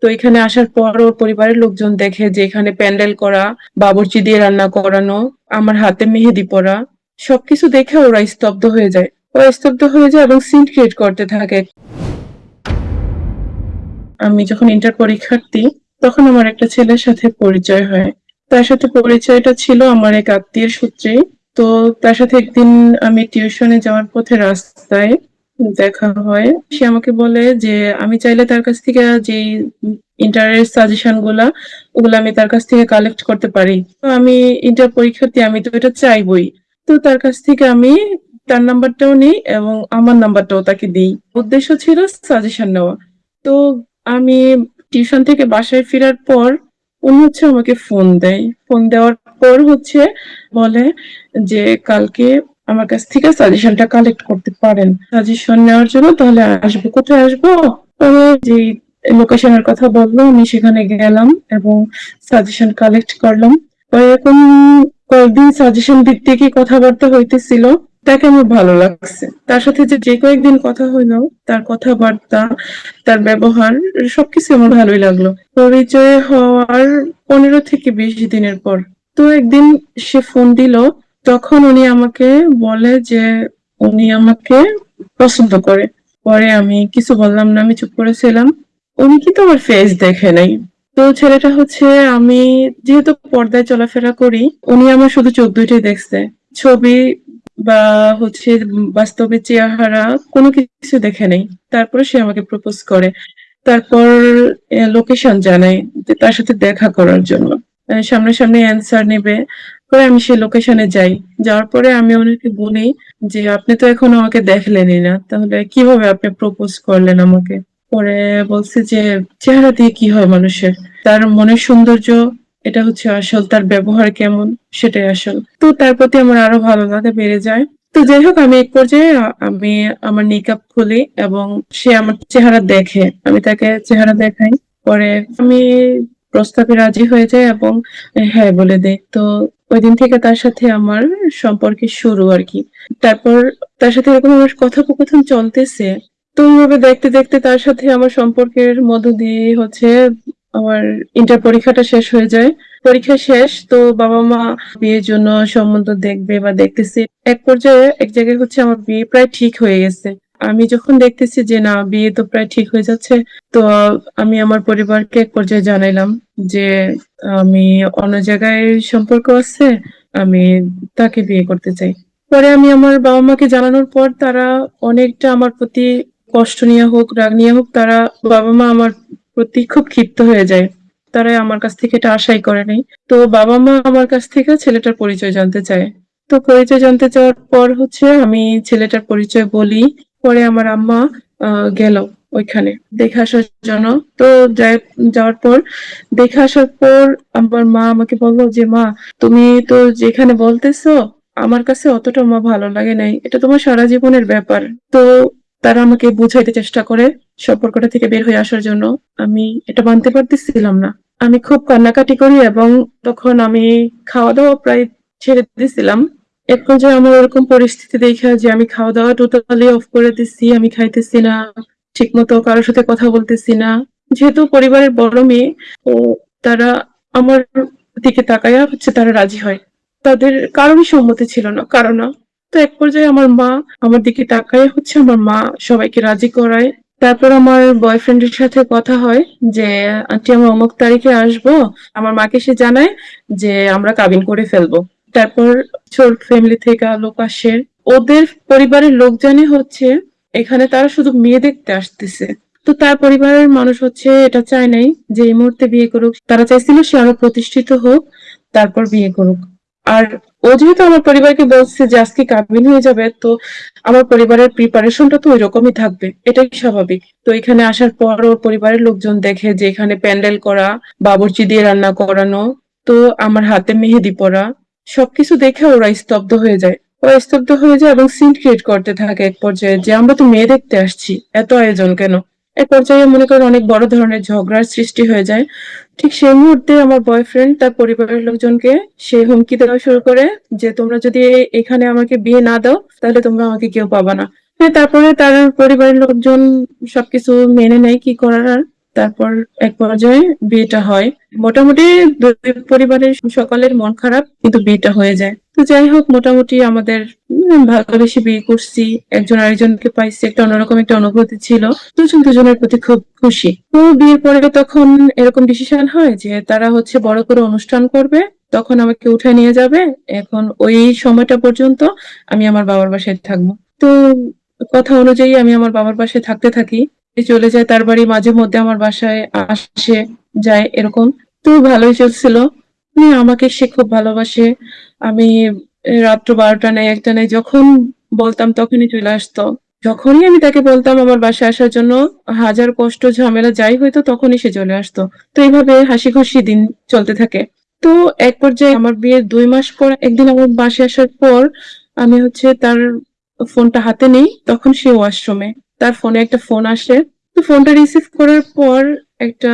তো এখানে আসার পর ওর পরিবারের লোকজন দেখে যে এখানে প্যান্ডেল করা, বাবুর্চি দিয়ে রান্না করানো, আমার হাতে মেহেদি পরা, সবকিছু দেখে ওরা স্তব্ধ হয়ে যায়। ওরা স্তব্ধ হয়ে যায় এবং সিন ক্রিয়েট করতে থাকে। আমি যখন ইন্টার পরীক্ষার্থী, তখন আমার একটা ছেলের সাথে পরিচয় হয়। তার সাথে পরিচয়টা ছিল আমার এক আত্মীয়ের সূত্রেই। তো তার সাথে একদিন আমি টিউশনে যাওয়ার পথে রাস্তায় দেখা হয়। সে আমাকে বলে যে আমি চাইলে তার কাছ থেকে যেই ইন্টারের সাজেশন ওগুলা আমি তার কাছ থেকে কালেক্ট করতে পারি। তো আমি ইন্টার পরীক্ষার্থী, আমি তো এটা চাইবই। তো তার কাছ থেকে আমি তার নাম্বারটাও নিই এবং আমার নাম্বারটাও তাকে দিই। উদ্দেশ্য ছিল সাজেশন নেওয়া। তো আমি টিউশন থেকে বাসায় ফেরার পর উনি আমাকে ফোন দেয়। ফোন দেওয়ার পর বলে যে কালকে আমার কাছ থেকে সাজেশনটা কালেক্ট করতে পারেন। সাজেশন নেওয়ার জন্য তাহলে আসবো। কোথায় আসবো? পরে যে লোকেশনের কথা বললো আমি সেখানে গেলাম এবং সাজেশন কালেক্ট করলাম। পরে এরকম কয়েকদিন সাজেশন ভিত্তিকই কথাবার্তা হইতেছিল। তাকে আমার ভালো লাগছে। তার সাথে যে কয়েকদিন কথা হইলো, তার কথাবার্তা, তার ব্যবহার সবকিছু আমার ভালোই লাগলো। পরিচয় হওয়ার 15 থেকে 20 দিনের পর তো একদিন সে ফোন দিল। তখন উনি আমাকে বলে যে উনি আমাকে পছন্দ করে। পরে আমি কিছু বললাম না, আমি চুপ করেছিলাম। উনি কিন্তু আমার ফেস দেখে নাই। তো ছেলেটা আমি যেহেতু পর্দায় চলাফেরা করি, উনি আমার শুধু চোখ দুইটাই দেখছে। ছবি বা বাস্তবে চেহারা কোনো কিছু দেখে নেই। তারপরে সে আমাকে প্রপোজ করে। তারপর লোকেশন জানাই যে তার সাথে দেখা করার জন্য। সামনাসামনি অ্যান্সার নেবে। পরে আমি সেই লোকেশনে যাই। যাওয়ার পরে আমি ওনাকে বলি যে আপনি তো এখনো আমাকে দেখলেনই না। তাহলে কিভাবে আপনি প্রপোজ করলেন আমাকে? পরে বলছে যে চেহারা দিয়ে কি হয় মানুষের? তার মনের সৌন্দর্য এটা আসল, তার ব্যবহার কেমন সেটাই আসল। তো তার প্রতি আমার আরো ভালো লাগা বেড়ে যায়। তো যাই হোক, আমি এক পর্যায়ে আমি আমার নিকাব খুলি এবং সে আমার চেহারা দেখে। আমি তাকে চেহারা দেখাই। পরে আমি প্রস্তাবে রাজি হয়ে যাই এবং হ্যাঁ বলে দেই। তো ওইদিন থেকে তার সাথে আমার সম্পর্কের শুরু আরকি। তারপর তার সাথে এরকম আমার কথোপকথন চলতেছে। তো ওইভাবে দেখতে দেখতে তার সাথে আমার সম্পর্কের মধ্য দিয়ে আমার ইন্টার পরীক্ষাটা শেষ হয়ে যায়। পরীক্ষা শেষ, তো বাবা-মা বিয়ের জন্য সম্বন্ধ দেখবে বা দেখতেছে। এক পর্যায়ে এক জায়গায় আমার বিয়ে প্রায় ঠিক হয়ে গেছে। আমি যখন দেখতেছি যে না, বিয়ে তো প্রায় ঠিক হয়ে যাচ্ছে, তো আমি আমার পরিবারকে এক পর্যায়ে জানাইলাম যে আমি অন্য জায়গায় সম্পর্ক আছে, আমি তাকে বিয়ে করতে চাই। পরে আমি আমার বাবা-মাকে জানানোর পর তারা অনেকটা আমার প্রতি কষ্ট নিয়ে হোক, রাগ নিয়ে হোক, বাবা-মা আমার প্রতি খুব ক্ষিপ্ত হয়ে যায়। তারা আমার কাছ থেকে এটা আশাই করে নাই। তো বাবা-মা আমার কাছ থেকে ছেলেটার পরিচয় জানতে চায়। তো পরিচয় জানতে চাওয়ার পর আমি ছেলেটার পরিচয় বলি। পরে আমার আম্মা গেল ওইখানে দেখে আসার জন্য। তো যাওয়ার পর দেখে আসার পর আমার মা আমাকে বলল যে মা, তুমি তো যেখানে বলতেছো আমার কাছে অতটা ভালো লাগে নাই। এটা তোমার সারা জীবনের ব্যাপার। তো তারা আমাকে বুঝাইতে চেষ্টা করে সম্পর্কটা থেকে বের হয়ে আসার জন্য। আমি এটা মানতে পারতেছিলাম না। আমি খুব কান্নাকাটি করি এবং তখন আমি খাওয়া-দাওয়া প্রায় ছেড়ে দিছিলাম। এক পর্যায়ে আমার ওরকম পরিস্থিতি দেখে যে আমি খাওয়া-দাওয়া টোটালি অফ করে দিছি। আমি খাইতেছি না। ঠিকমতো কারো সাথে কথা বলতেছি না। যেহেতু পরিবারের বড় মেয়ে, তো তারা আমার দিকে তাকায়া তারা রাজি হয়। তাদের কারোরই সম্মতি ছিল না, কারো না। তো এক পর্যায়ে আমার মা আমার দিকে তাকায় আমার মা সবাইকে রাজি করায়। তারপর আমার বয়ফ্রেন্ডের সাথে কথা হয় যে আন্টি আমরা অমুক তারিখে আসবো। আমার মাকে সে জানায় যে আমরা কাবিন করে ফেলবো। তারপর ছোট ফ্যামিলি থেকে লোক আসে। ওদের পরিবারের লোক জানে এখানে তারা শুধু মেয়ে দেখতে আসতেছে। তো তার পরিবারের মানুষ এটা চায় নাই যে এই মুহূর্তে বিয়ে করুক। তারা চাইছিল সে আরো প্রতিষ্ঠিত হোক, তারপর বিয়ে করুক। আর ও যেহেতু আমার পরিবারকে বলছে যে আজকে কাবিন হয়ে যাবে, তো আমার পরিবারের প্রিপারেশনটা তো ওইরকমই থাকবে, এটাই স্বাভাবিক। তো এখানে আসার পর ওর পরিবারের লোকজন দেখে যে এখানে প্যান্ডেল করা, বাবুর্চি দিয়ে রান্না করানো, তো আমার হাতে মেহেদি পরা, সবকিছু দেখে ওরা স্তব্ধ হয়ে যায়। ওরা স্তব্ধ হয়ে যায় এবং সিন ক্রিয়েট করতে থাকে এক পর্যায়ে যে আমরা তো মেয়ে দেখতে আসছি, এত আয়োজন কেন? এক পর্যায়ে মনে করেন অনেক বড় ধরনের ঝগড়ার সৃষ্টি হয়ে যায়। ঠিক সেই মুহূর্তে আমার বয়ফ্রেন্ড তার পরিবারের লোকজনকে সে হুমকি দেওয়া শুরু করে যে তোমরা যদি এখানে আমাকে বিয়ে না দাও তাহলে তোমরা আমাকে কেউ পাবা না। হ্যাঁ, তারপরে তার পরিবারের লোকজন সবকিছু মেনে নেয়, কি করার আর। তারপর এক পর্যায়ে বিয়েটা হয়। মোটামুটি ২ পরিবারের সকলের মন খারাপ, কিন্তু বিয়েটা হয়ে যায়। তো যাই হোক, মোটামুটি আমাদের ভালোবেসে বিয়ে করছি। একজন আরেকজনকে পাইছি, একটা অন্যরকম একটা অনুভূতি ছিল। দুজন দুজনের প্রতি খুব খুশি। তো বিয়ের পরে তখন এরকম ডিসিশন হয় যে তারা হচ্ছে বড় করে অনুষ্ঠান করবে। তখন আমাকে উঠায় নিয়ে যাবে। এখন ওই সময়টা পর্যন্ত আমি আমার বাবার বাসায় থাকবো। তো কথা অনুযায়ী আমি আমার বাবার বাসায় থাকতে থাকি। সে চলে যায় তার বাড়ি, মাঝে মধ্যে আমার বাসায় আসে যায় এরকম। তো ভালোই চলছিল। আমাকে সে খুব ভালোবাসে। আমি রাত্র ১২টা নাই ১টা নাই যখন বলতাম তখনই চলে আসতো। যখনই আমি তাকে বলতাম আমার বাসায় আসার জন্য, হাজার কষ্ট ঝামেলা যাই হইতো তখনই সে চলে আসতো। তো এভাবে হাসিখুশি দিন চলতে থাকে। তো এক পর্যায়ে আমার বিয়ের ২ মাস পর একদিন আমার বাসায় আসার পর আমি হচ্ছে তার ফোনটা হাতে নেই। তখন সে ওয়াশরুমে। তার ফোনে একটা ফোন আসে। তো ফোনটা রিসিভ করার পর একটা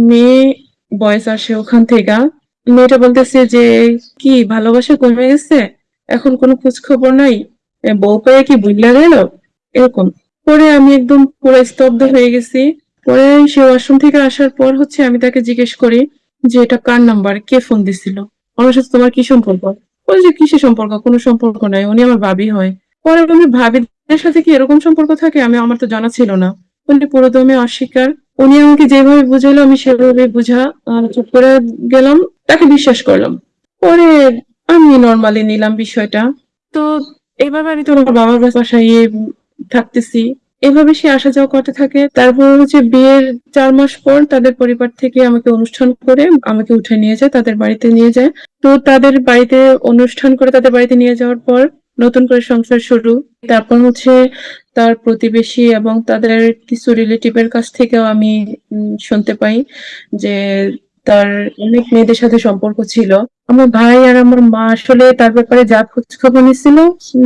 মেয়ে ভয়েস আসে ওখান থেকা। মেয়েটা বলতেছে যে, "কি ভালোবাসা কমে গেছে? এখন কোনো খোঁজ খবর নাই? বউ পেয়ে কি বুইড়া গেল?" এরকম। পরে আমি একদম পুরা স্তব্ধ হয়ে গেছি। পরে সে ওয়াশরুম থেকে আসার পর হচ্ছে আমি তাকে জিজ্ঞেস করি যে, "এটা কার নাম্বার? কে ফোন দিছিল? ওনার সাথে তোমার কি সম্পর্ক?" বলে যে, "কিসের সম্পর্ক? কোনো সম্পর্ক নাই। উনি আমার ভাবি হয়।" পরে আমি, "ভাবিদের সাথে কি এরকম সম্পর্ক থাকে? আমার তো জানা ছিল না।" উনি পুরোদমে অস্বীকার। উনি আমাকে যেভাবে বুঝাইলো আমি সেভাবে বুঝা চুপ করে গেলাম। তাকে বিশ্বাস করলাম। পরে আমি নরমালি নিলাম বিষয়টা। তো এভাবে আমি তো আমার বাবার বাসায় থাকতেছি। এভাবে সে আসা যাওয়া করতে থাকে। তারপর হচ্ছে বিয়ের ৪ মাস পর তাদের পরিবার থেকে আমাকে অনুষ্ঠান করে আমাকে উঠায় নিয়ে যায়, তাদের বাড়িতে নিয়ে যায়। তো তাদের বাড়িতে অনুষ্ঠান করে তাদের বাড়িতে নিয়ে যাওয়ার পর নতুন করে সংসার শুরু। তারপর হচ্ছে তার প্রতিবেশী এবং তাদের কিছু রিলেটিভ এর কাছ থেকেও আমি শুনতে পাই যে তার অনেক মেয়েদের সাথে সম্পর্ক ছিল। আমার ভাই আর আমার মা আসলে তার ব্যাপারে যা খোঁজখবর নিছিল,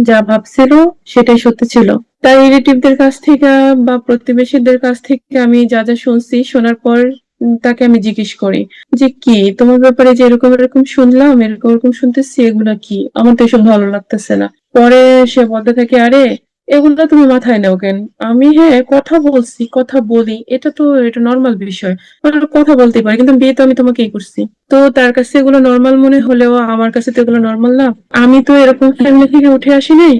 যা ভাবছিল সেটাই সত্যি ছিল। তার রিলেটিভদের কাছ থেকে বা প্রতিবেশীদের কাছ থেকে আমি যা শুনছি, শোনার পর তাকে আমি জিজ্ঞেস করি যে, "কি তোমার ব্যাপারে যে এরকম শুনলাম, এরকম শুনতেছি, এগুলা কি? আমার তো এসব ভালো লাগতেছে না।" পরে সে বলতে থাকে, "আরে এগুলা তুমি মাথায় নাও কেন? আমি হ্যাঁ, কথা বলছি, কথা বলি। এটা নরমাল বিষয়। আমরা কথা বলতেই পারি। কিন্তু বিয়ে তো আমি তোমাকেই করছি।" তো তার কাছে এগুলো নরমাল মনে হলেও আমার কাছে তো এগুলো নরমাল না। আমি তো এরকম ফ্যামিলি থেকে উঠে আসি নাই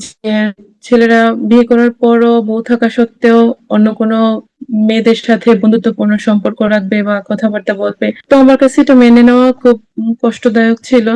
যে ছেলেরা বিয়ে করার পরও বউ থাকা সত্ত্বেও অন্য কোনো মেয়েদের সাথে বন্ধুত্বপূর্ণ সম্পর্ক রাখবে বা কথাবার্তা বলবে। তো আমার কাছে এটা মেনে নেওয়া খুব কষ্টদায়ক ছিল।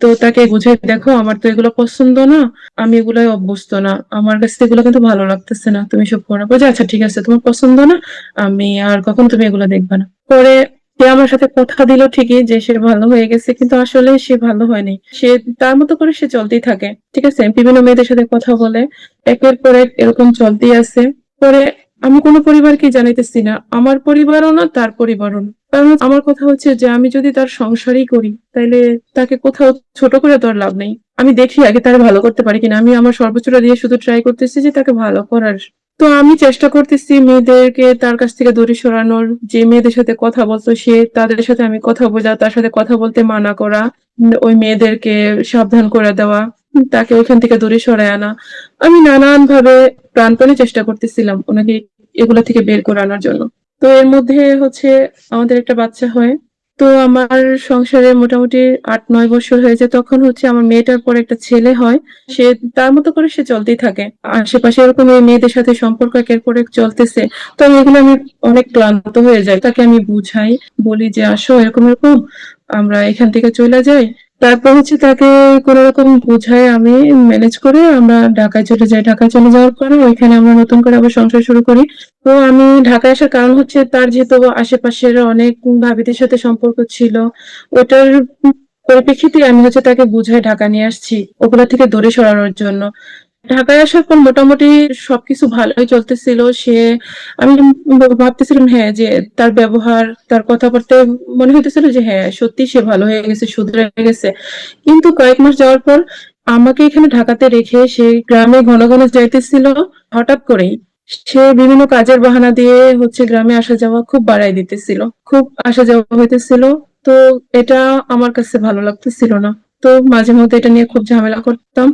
তো তাকে বুঝাই, "দেখো আমার তো এগুলো পছন্দ না। আমি এগুলায় অভ্যস্ত না। আমার কাছে এগুলো কিন্তু ভালো লাগতেছে না। তুমি এসব করো না।" বলছে, "আচ্ছা ঠিক আছে। তোমার পছন্দ না। আমি আর কখনো তুমি এগুলো দেখবা না।" পরে সে আমার সাথে কথা দিল ঠিকই যে সে ভালো হয়ে গেছে। কিন্তু আসলে সে ভালো হয়নি। সে তার মতো করে সে চলতেই থাকে। ঠিক আছে? বিভিন্ন মেয়েদের সাথে কথা বলে। একের পর এক এরকম চলতেই আছে। পরে আমি কোন পরিবারকেই জানাইতেছি না। আমার পরিবারও না, তার পরিবারও না। কারণ আমার কথা হচ্ছে যে আমি যদি তার সংসারই করি, তাইলে তাকে কোথাও ছোট করে তো আর লাভ নেই। আমি দেখি আগে তারে ভালো করতে পারি কিনা। আমি আমার সর্বোচ্চটা দিয়ে শুধু ট্রাই করতেছি যে তাকে ভালো করার। তো আমি চেষ্টা করতেছি মেয়েদেরকে তার কাছ থেকে দূরে সরানোর। যে মেয়েদের সাথে কথা বলতো সে, তাদের সাথে আমি কথা বোঝা, তার সাথে কথা বলতে মানা করা, ওই মেয়েদেরকে সাবধান করে দেওয়া, তাকে ওইখান থেকে দূরে সরায় আনা। আমি নানানভাবে প্রাণপণে চেষ্টা করতেছিলাম উনাকে এগুলা থেকে বের করে আনার জন্য। তো এর মধ্যে হচ্ছে আমাদের একটা বাচ্চা হয়। তো আমার সংসারে মোটামুটি ৮-৯ বছর হয়েছে। তখন হচ্ছে আমার মেয়েটার পরে একটা ছেলে হয়। সে তার মতো করে সে চলতেই থাকে। আশেপাশে এরকম এই মেয়েদের সাথে সম্পর্ক একের পর এক চলতেছে। তো এগুলো আমি অনেক ক্লান্ত হয়ে যাই। তাকে আমি বুঝাই, বলি যে, "আসো এরকম, আমরা এখান থেকে চইলা যাই।" তারপর হচ্ছে তাকে কোনরকম বুঝায় আমি ম্যানেজ করে আমরা ঢাকায় চলে যাই। ঢাকায় চলে যাওয়ার পরে ওইখানে আমরা নতুন করে আবার সংসার শুরু করি। তো আমি ঢাকায় আসার কারণ হচ্ছে তার যেহেতু আশেপাশের অনেক ভাবিদের সাথে সম্পর্ক ছিল, ওটার পরিপ্রেক্ষিতে আমি হচ্ছে তাকে বুঝায় ঢাকা নিয়ে আসছি, ওগুলা থেকে দূরে সরানোর জন্য। ঢাকায় আসার পর মোটামুটি সবকিছু ভালোই চলতেছিল। আমি ভাবতেছিলাম হ্যাঁ, যে তার ব্যবহার, তার কথাবার্তায় মনে হইতেছিল যে হ্যাঁ, সত্যিই সে ভালো হয়ে গেছে, শুধরে গেছে। কিন্তু কয়েক মাস যাওয়ার পর আমাকে এখানে ঢাকাতে রেখে সে গ্রামে ঘন যাইতেছিল হঠাৎ করেই। সে বিভিন্ন কাজের বাহানা দিয়ে হচ্ছে গ্রামে আসা যাওয়া খুব বাড়ায় দিতেছিল। খুব আসা যাওয়া হইতেছিল। তো এটা আমার কাছে ভালো লাগতেছিল না। তো মাঝে মধ্যে এটা নিয়ে খুব ঝামেলা করতাম।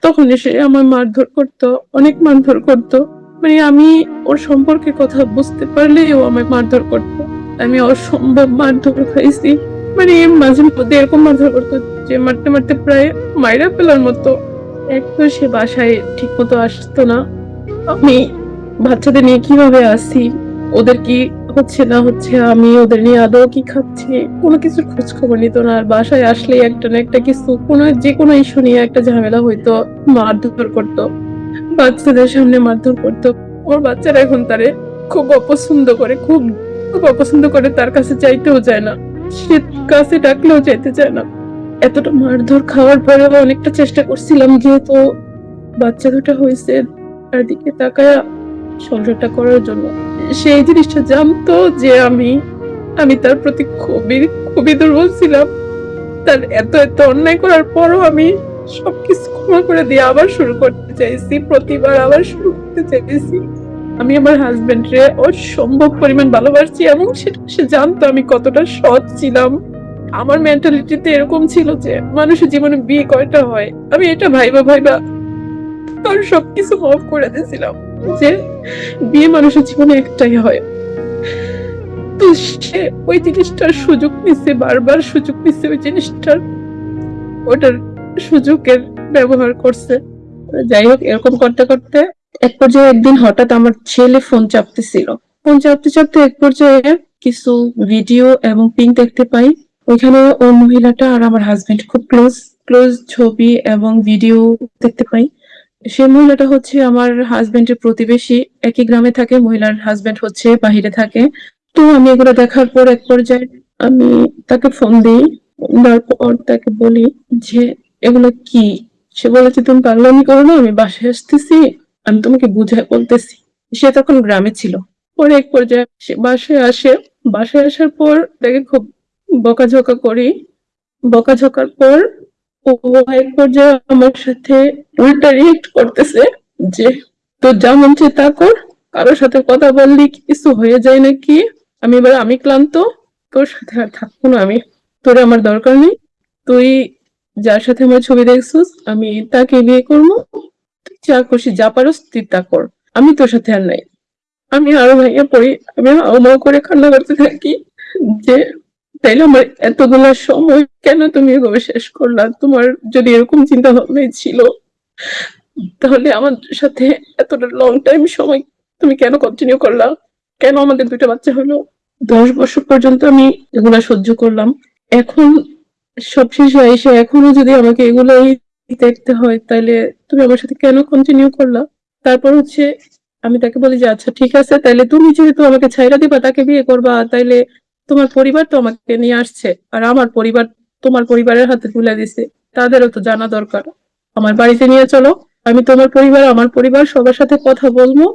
তখন এসে আমার মারধর করতো, অনেক মারধর করতো। মানে আমি ওর সম্পর্কে কথা বুঝতে পারলেই ও আমায় মারধর করতো। আমি অসম্ভব মারধর খাইছি। মানে মাঝে মধ্যে এরকম মারধর করতো যে মারতে মারতে প্রায় মাইরা ফেলার মতো। এক তো সে বাসায় ঠিক মতো আসতো না। আমি বাচ্চাদের নিয়ে কিভাবে আছি, ওদের কি হচ্ছে না হচ্ছে, আমি ওদের নিয়ে আদৌ কি খাচ্ছি, কোনো কিছুর খোঁজ খবর নিত না। আর বাসায় আসলে একটা না একটা কিছু, কোনো যে কোনো ইস্যু নিয়ে একটা ঝামেলা হইতো, মারধর করতো, বাচ্চাদের সামনে মারধর করতো। ওর বাচ্চারা এখন তারে খুব অপছন্দ করে, খুব খুব অপছন্দ করে, তার কাছে চাইতেও চায় না, সে কাছে ডাকলেও চাইতে চায় না। এতটা মারধর খাওয়ার পরেও অনেকটা চেষ্টা করছিলাম, যেহেতু বাচ্চা দুটা হয়েছে, তার দিকে তাকায়া সংসারটা করার জন্য। সেই জিনিসটা জানতো যে আমি আমি তার প্রতি খুবই খুবই দুর্বল ছিলাম। তার এত এত অন্যায় করার পরও আমি সবকিছু ক্ষমা করে দিয়ে আবার শুরু করতে চাইছি, প্রতিবার আবার শুরু করতে চাইছি। আমি আমার হাজবেন্ড রে অসম্ভব পরিমাণ ভালোবাসছি, এবং সেটা সে জানতো আমি কতটা সৎ ছিলাম। আমার মেন্টালিটিতে এরকম ছিল যে মানুষের জীবনে বিয়ে কয়টা হয়, আমি এটা ভাইবা ভাইবা তার সবকিছু মাফ করে দিয়েছিলাম, যে বিয়ে মানুষের জীবনে একটাই হয়। তো সে ওই জিনিসটার সুযোগ নিচ্ছে, বারবার সুযোগ নিচ্ছে ওই জিনিসটার, ওটার সুযোগের ব্যবহার করছে। যাই হোক, এরকম করতে করতে এক পর্যায়ে একদিন হঠাৎ আমার ছেলে ফোন চাপতেছিল। ফোন চাপতে চাপতে এক পর্যায়ে কিছু ভিডিও এবং পিং দেখতে পাই। ওইখানে ওই মহিলাটা আর আমার হাজবেন্ড খুব ক্লোজ ক্লোজ ছবি এবং ভিডিও দেখতে পাই। সেই মহিলাটা হচ্ছে আমার হাজবেন্ডের প্রতিবেশী, একই গ্রামে থাকে। মহিলার হাজবেন্ড হচ্ছে বাহিরে থাকে। তো আমি এগুলো দেখার পর এক পর্যায়ে আমি তাকে ফোন দিই। দেওয়ার পর তাকে বলি যে এগুলো কি। সে বলেছে, তুমি পাগলামি করো না, আমি বাসায় আসতেছি, আমি তোমাকে বুঝায় বলতেছি। সে তখন গ্রামে ছিল। পরে এক পর্যায়ে সে বাসায় আসে। বাসায় আসার পর তাকে খুব বকাঝকা করি। বকাঝকার পর ও এক পর্যায়ে আমার সাথে উল্টা রিয়েক্ট করতেছে যে তোর যা মন চায় তা কর, কারোর সাথে কথা বললি কিছু হয়ে যায় নাকি, আমি ক্লান্ত, তোর সাথে আর থাকবো না, আমি তোর আমার দরকার নেই, তুই যার সাথে আমার ছবি দেখছিস আমি তাকে বিয়ে করবো, তুই যা খুশি যা পারস তুই তা কর, আমি তোর সাথে আর নাই। আমি আরো ভাইয়া পড়ি, আমি হাউমাউ করে কান্না করতে থাকি যে তাইলে আমার এতগুলা সময় কেন তুমি এভাবে শেষ করলা, তোমার যদি এরকম চিন্তা ভাবনাই ছিল তাহলে আমার সাথে এতটা লং টাইম সময় তুমি কেন কন্টিনিউ করলা, কেন আমাদের দুইটা বাচ্চা হলো। 10 বছর পর্যন্ত আমি এগুলা সহ্য করলাম। এখন সবশেষে এসে এখনো যদি আমাকে এগুলাই দেখতে হয়, তাহলে তুমি আমার সাথে কেন কন্টিনিউ করলা। তারপর হচ্ছে আমি তাকে বলি যে আচ্ছা ঠিক আছে, তাইলে তুমি যেহেতু আমাকে ছাইড়া দিবা, তাকে বিয়ে করবা, তাইলে তোমার পরিবার তো আমাকে নিয়ে আসছে, আর আমার পরিবার তোমার পরিবারের হাতে তুলে দিছে, তাদেরও তো জানা দরকার। আমার বাড়িতে নিয়ে চলো, আমি তোমার পরিবার আমার পরিবার সবার সাথে কথা বলবো।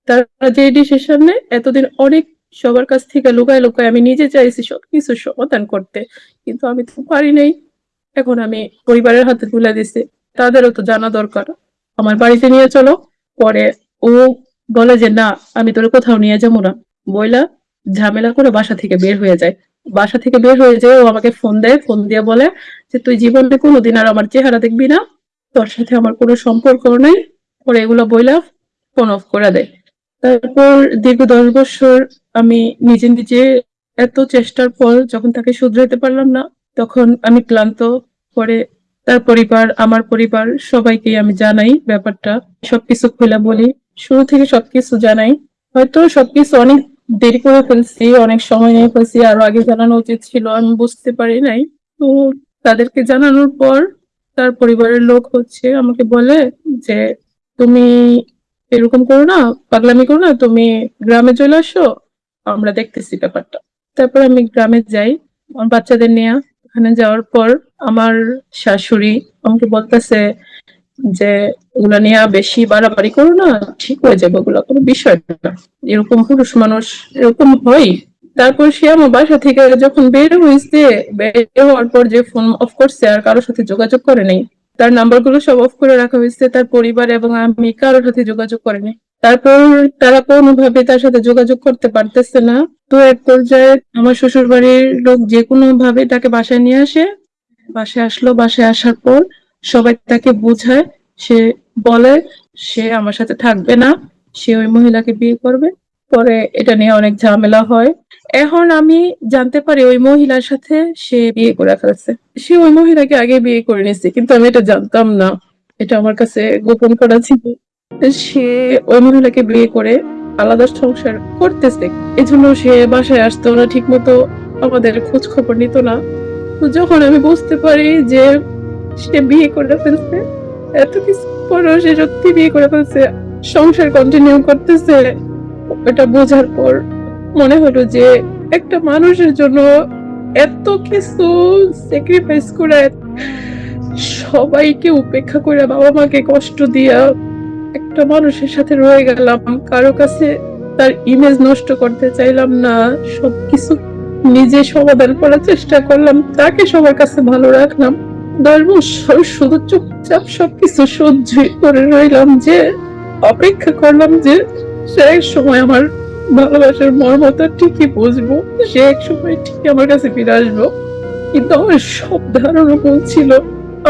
তারা যে ডিসিশন নেয়, এতদিন অনেক সবার কাছ থেকে লুকায় লুকায় আমি নিজে চাইছি সবকিছু সমাধান করতে, কিন্তু আমি তো পারি নাই। এখন আমি পরিবারের হাতে তুলে দিছি, তাদেরও তো জানা দরকার। আমার বাড়িতে নিয়ে চলো। পরে ও বলে যে না, আমি তোর কোথাও নিয়ে যাবো না বইলা ঝামেলা করে বাসা থেকে বের হয়ে যায়। বাসা থেকে বের হয়ে যায়, ও আমাকে ফোন দেয়, ফোন দিয়ে বলে যে তুই জীবনে কোনোদিন আর আমার চেহারা দেখবি না, তোর সাথে আমার কোনো সম্পর্ক নাই। পরে এগুলো বইলা ফোন অফ করে দেয়। তারপর দীর্ঘ 10 বছর আমি নিজে নিজে এত চেষ্টার পর যখন তাকে শুধরাতে পারলাম না, তখন আমি ক্লান্ত। পরে তার পরিবার, আমার পরিবার, সবাইকে আমি জানাই ব্যাপারটা, সবকিছু খুলে বলি, শুরু থেকে সবকিছু জানাই। হয়তো সবকিছু অনেক দেরি করে ফেলছি, অনেক সময় নিয়ে ফেলছি, আরো আগে জানানো উচিত ছিল, আমি বুঝতে পারি নাই। তো তাদেরকে জানানোর পর তার পরিবারের লোক হচ্ছে আমাকে বলে যে তুমি এরকম করো না, পাগলামি করো না, তুমি গ্রামে চলে আসো, আমরা দেখতেছি ব্যাপারটা। তারপর আমি গ্রামে যাই আমার বাচ্চাদের নিয়ে। ওখানে যাওয়ার পর আমার শাশুড়ি আমাকে বলতেছে যে ওগুলা নিয়ে বেশি বাড়াবাড়ি করো না, ঠিক হয়ে যাবে, ওগুলা কোনো বিষয় না, এরকম পুরুষ মানুষ এরকম হয়। তারপর সে আমার বাসা থেকে যখন বের হয়েছে, বের হওয়ার পর যে ফোন অফ করছে, আর কারোর সাথে যোগাযোগ করে নেই, তার নাম্বার গুলো সব অফ করে রাখা হয়েছে, তার পরিবার এবং আমি কারোর সাথে যোগাযোগ করেনি। তারপর তারা কোনোভাবে তার সাথে যোগাযোগ করতে পারতেছে না। তো এক পর্যায়ে আমার শ্বশুর বাড়ির লোক যে কোনো ভাবে তাকে বাসায় নিয়ে আসে। বাসায় আসলো, বাসায় আসার পর সবাই তাকে বোঝায়, সে বলে সে আমার সাথে থাকবে না, সে ওই মহিলাকে বিয়ে করবে। পরে এটা নিয়ে অনেক ঝামেলা হয়। এখন আমি জানতে পারি ওই মহিলার সাথে সে বিয়ে করে ফেলছে। সে ওই মহিলাকে আগে বিয়ে করে নিয়েছে, কিন্তু আমি এটা জানতাম না। এটা আমার কাছে গোপন করা ছিল। সে ওই মহিলাকে বিয়ে করে আলাদা সংসার করতেছে। এজন্য সে বাসায় আসতো না ঠিক মতো, আমাদের খোঁজ খবর নিত না। তো যখন আমি বুঝতে পারি যে সে বিয়ে করে ফেলছে, এত কিছু পরেও সে সত্যি বিয়ে করে ফেলছে, সংসার কন্টিনিউ করতেছে, এটা বোঝার পর মনে হলো যে একটা মানুষের জন্য এত কিছু স্যাক্রিফাইস করে, সবাইকে উপেক্ষা করে, বাবা মাকে কষ্ট দিয়া একটা মানুষের সাথে রয়ে গেলাম। কারো কাছে তার ইমেজ নষ্ট করতে চাইলাম না, সবকিছু নিজে সমাধান করার চেষ্টা করলাম, তাকে সবার কাছে ভালো রাখলাম। 10 বছর শুধু চুপচাপ সবকিছু সহ্য করে রইলাম, যে অপেক্ষা করলাম যে সে এক সময় আমার ভালোবাসার মর্মটা ঠিকই বুঝবো, সে এক সময় ঠিকই আমার কাছে ফিরে আসবো। কিন্তু আমার সব ধারণা ভুল ছিল,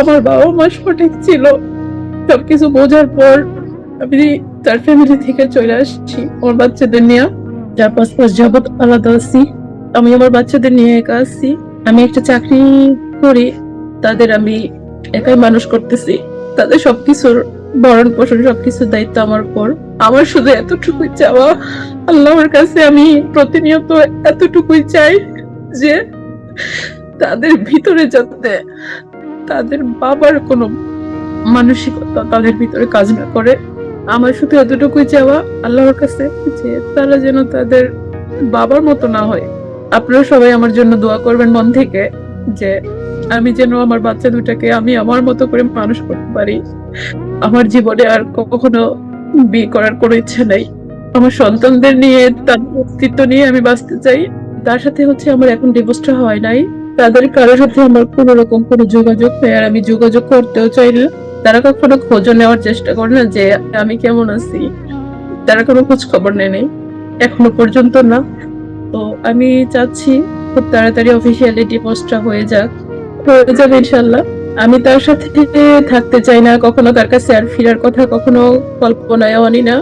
আমার বাবা মা সঠিক ছিল। সবকিছু বোঝার পর আমি তার ফ্যামিলি থেকে চলে আসছি আমার বাচ্চাদের নিয়ে। 4-5 মাস যাবৎ আলাদা আছি। আমি আমার বাচ্চাদের নিয়ে একা আছি। আমি একটা চাকরি করি, তাদের আমি একাই মানুষ করতেছি। তাদের সবকিছুর ভরণ পোষণ সবকিছুর দায়িত্ব আমার উপর। আমার শুধু এতটুকুই চাওয়া, আল্লাহর কাছে আমি প্রতিনিয়ত এতটুকুই চাই যে তাদের ভিতরে যাতে তাদের বাবার কোনো মানসিকতা তাদের ভিতরে কাজ না করে। আমার শুধু এতটুকুই চাওয়া আল্লাহর কাছে যে তারা যেন তাদের বাবার মতো না হয়। আপনারা সবাই আমার জন্য দোয়া করবেন মন থেকে, যে আমি যেন আমার বাচ্চা দুটাকে আমি আমার মতো করে মানুষ করতে পারি। আমার জীবনে আর কখনো বিয়ে করার কোনো ইচ্ছা নাই। আমার সন্তানদের নিয়ে, তাদের অস্তিত্ব নিয়ে আমি বাঁচতে চাই। তার সাথে আমার এখন ডিভোর্সটা হয় নাই। তাদের কারোর সাথে আমার কোনো রকম কোনো যোগাযোগ নেই, আর আমি যোগাযোগ করতেও চাই না। তারা কখনো খোঁজও নেওয়ার চেষ্টা করে না যে আমি কেমন আছি। তারা কোনো খোঁজ খবর নেয় নাই এখনো পর্যন্ত না। তো আমি চাচ্ছি খুব তাড়াতাড়ি অফিসিয়ালি ডিভোর্সটা হয়ে যাক, হয়ে যাবে ইনশাল্লাহ। আমি তার সাথে থাকতে চাই না, কখনো তার কাছে আর ফিরার কথা কখনো কল্পনায়ও আনি না।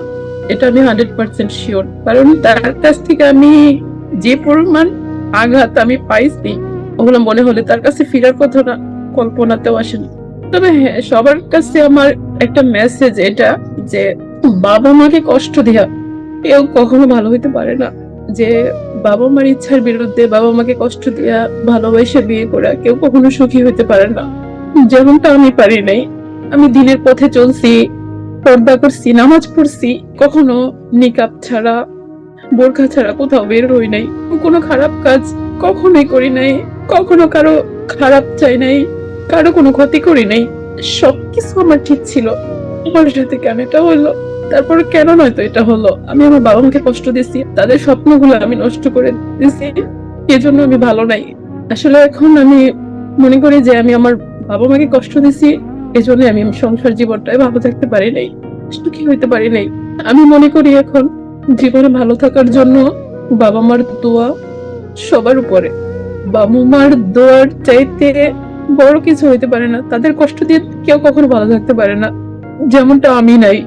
এটা আমি 100% শিওর, কারণ তার কাছ থেকে আমি যে পরিমাণ আঘাত আমি পাইছি, ওগুলো মনে হলে তার কাছে ফিরার কথা না কল্পনাতেও আসে না। তবে হ্যাঁ, সবার কাছে আমার একটা মেসেজ এটা, যে বাবা মাকে কষ্ট দেয়া কেউ কখনো ভালো হইতে পারে না। যে বাবা মার ইচ্ছার বিরুদ্ধে বাবা মাকে কষ্ট দিয়া ভালোবাসে বিয়ে করা কেউ কখনো সুখী হইতে পারে না। যেমনটা আমি পারি নাই। আমি দিনের পথে চলছি, পর্দা করছি, নামাজ পড়ছি, কখনো নিকাব ছাড়া বোরখা ছাড়া কোথাও বের হই নাই, কোনো খারাপ কাজ কখনোই করি নাই, কখনো কারো খারাপ চাই নাই, কারো কোনো ক্ষতি করি নাই। সবকিছু আমার ঠিক ছিল। আমার সাথে কেন এটা হলো? তারপরে কেন নয়তো এটা হলো? আমি আমার বাবা মাকে কষ্ট দিছি, তাদের স্বপ্নগুলো আমি নষ্ট করে দিছি, এজন্য আমি ভালো নাই। আসলে এখন আমি মনে করি যে আমি আমার বাবা মাকে কষ্ট দিছি, এজন্য আমি সংসার জীবনটাই ভালো থাকতে পারি নাই, সুখী হইতে পারি নাই। আমি মনে করি এখন জীবনে ভালো থাকার জন্য বাবা মার দোয়া সবার উপরে। বাবা মার দোয়ার চাইতে বড় কিছু হইতে পারে না। তাদের কষ্ট দিয়ে কেউ কখনো ভালো থাকতে পারে না, যেমনটা আমি নাই।